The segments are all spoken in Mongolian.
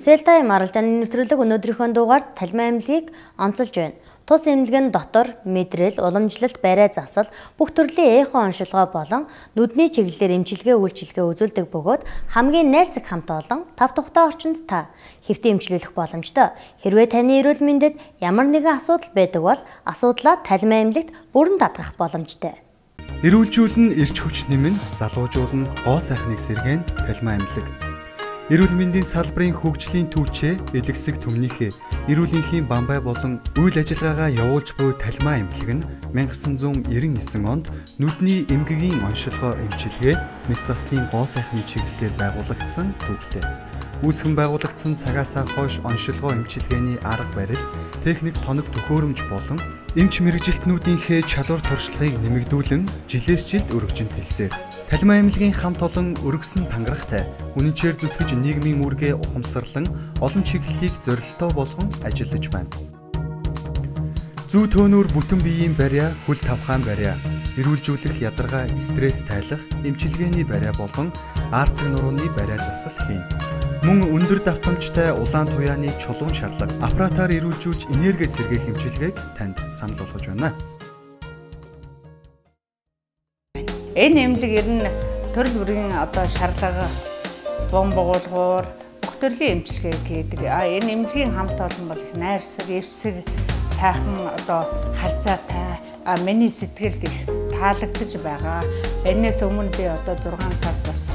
Селтай маргалжааны нэвтрүүлэг өнөөдрийнхөө дугаард Талмай аймлыг онцолж байна. Тус эмнэлэг нь дотор, мэдрэл, уламжлалт, барай засал, бүх төрлийн эхо оншилгоо болон нүдний чиглэлээр эмчилгээ үйлчилгээ үзүүлдэг бөгөөд хамгийн найрсаг хамт олон 5 тухтай орчинд та хэвтэн эмчилүүлэх боломжтой. Хэрвээ таны эрүүл мэндэд ямар нэгэн асуудал байдаг бол асуудлаа Талмай аймлагт бүрэн даатгах боломжтой. Эрүүлжүүлэн эрч хүч нэмэн, залуужуулан гоо сайхныг сэргээн Талмай аймлаг. Эрүүл мэндийн салбарын хөгжлийн түүчээ элэгсэг түмнийхээ эрүүлэнхийн бамбай болон үйл ажиллагаагаа явуулж буй Талмай аймлаг нь 1999 онд нүдний эмгэгийн оншилгоо эмчилгээ мэс заслын гоо сайхны чиглэлээр байгуулагдсан төвтэй. Үүсгэн байгуулагдсан цагаасаа хойш оншилгоо эмчилгээний арга барил, техник тоног төхөөрөмж болон эмч мэрэгжилтнүүдийнхээ чадвар туршлагыг нэмэгдүүлэн жилээс жилд өргөжин тэлсээр Талмай аймлагийн хамт олон өргөсөн тангарахтай үнэнчээр зүтгэж нийгмийн үүргээ ухамсарлан олон чиглэлийг зорилттой болгон ажиллаж байна. Зүү төөнүүр бүтэн биеийн барья, хөл тавхаан барья, эрүүлжүүлэх ядаргаа стресс тайлах, эмчилгээний барья болон арцэг нурууны барья засал хийн. Мөн өндөр давтамжтай улаан туяаны чулуун шарлаг аппаратаар эрүүлжүүлж энерги сэргээх эмчилгээг танд санал болгож байна. Энэ эмнэлэг ер нь төрөл бүрийн шарлага, бомбогуулгуур, бүх төрлийн эмчилгээ хийдэг. Энэ эмнэлгийн хамт олон бол их найрсаг, эвсэг, сайхан харьцаатай миний сэтгэлд их таалагдж байгаа. Энээс өмнө би 6 сар бас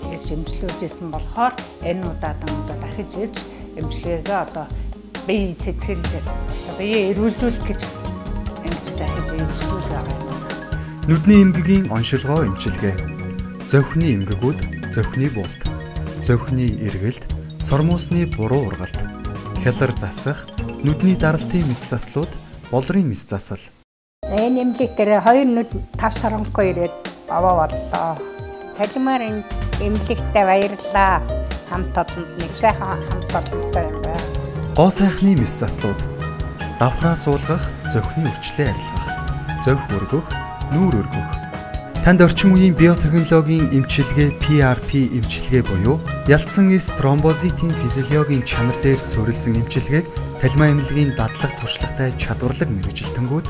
ирж эмчилүүлжсэн болохоор энэ удаадан дахиж ирж эмчилгээгээ бие сэтгэл бие эрүүлжүүлэх гэж ингэж дахиж эмчилүүлж байгаа юм. Нүдний эмгэгийн оншилгоо эмчилгээ, зовхны эмгэгүүд, зовхны булт, зовхны эргэлт, сормуусны буруу ургалт, хялар засах, нүдний даралтын мэс заслууд, болрын мэс засал. Энэ эмнэлэг дээр 2 нүд 5 саранхуй ирээд аваа боллоо. Талмай эмнэлэгтээ баярлалаа. Хамт олонд нэг сайхан хамт олонтой юм байна. Гоо сайхны мэс заслууд, давхраа суулгах, зовхны өвчлөө арилгах, зовх өргөх, нүүр өргөх. Танд орчин үеийн биотехнологийн эмчилгээ PRP эмчилгээ буюу ялцсан эс тромбозитын физиологийн чанар дээр суурилсан эмчилгээг Талмай аймлагийн дадлаг туршлагатай чадварлаг мэрэгжилтэнгүүд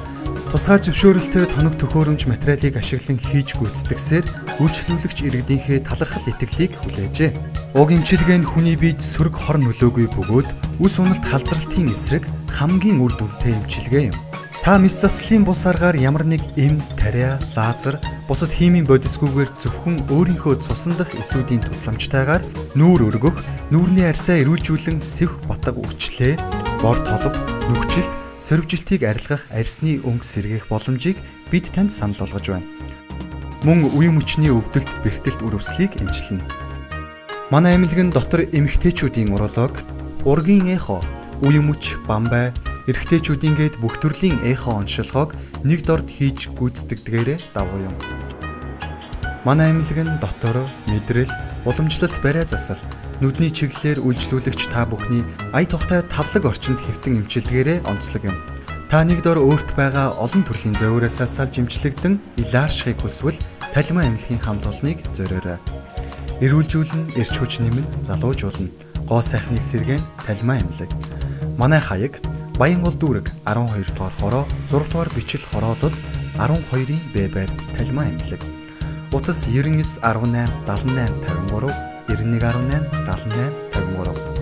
тусгай зөвшөөрөлтөд тоног төхөөрөмж материалыг ашиглан хийж гүйцэтгсээр үйлчлүүлэгч иргэдийнхээ талархал итгэлийг хүлээжээ. Уг эмчилгээ нь хүний биед сөрөг хор нөлөөгүй бөгөөд үс уналт халзралтын эсрэг хамгийн үр дүнтэй эмчилгээ юм. Та мэс заслын бус аргаар ямар нэг эм, тариа, лазер, бусад химийн бодисгүйгээр зөвхөн өөрийнхөө цусан дахь эсүүдийн тусламжтайгаар нүүр өргөх, нүүрний арьсаа эрүүлжүүлэн сэвх батга үрчлээ, бор толб, нүгжилт, сорвжилтыг арилгах арьсны өнгө сэргээх боломжийг бид танд санал болгож байна. Мөн үе мөчний өвдөлт, бэртэлт үрвслийг эмчилнэ. Манай аймлаг нь дотор эмэгтэйчүүдийн уролог, ургийн эхо, үе мөч, бамбай, эрэгтэйчүүдийн гээд бүх төрлийн эхо оншилгоог нэг дорд хийж гүйцэтгэдгээрээ давуу юм. Манай аймлаг нь дотор, мэдрэл, уламжлалт, барай засал, нүдний чиглэлээр үйлчлүүлэгч та бүхний ая тухтай тавлаг орчинд хэвтэн эмчилдгээрээ онцлог юм. Та нэг дор өөрт байгаа олон төрлийн зовироосаа салж эмчлэгдэн илааршихыг хүсвэл Талмай аймлагийн хамт олныг зориорой. Эрүүлжүүлэн, эрч хүч нэмэн, залуужуулна. Гоо сайхныг сэргээн Талмай аймлаг. Манай хаяг Баянгол дүүрэг 12 дугаар хороо 6 дугаар бичил хороолол 12-ийн Б байр Талмай аймлаг. Утас 99 18 78 53 91 18 78 53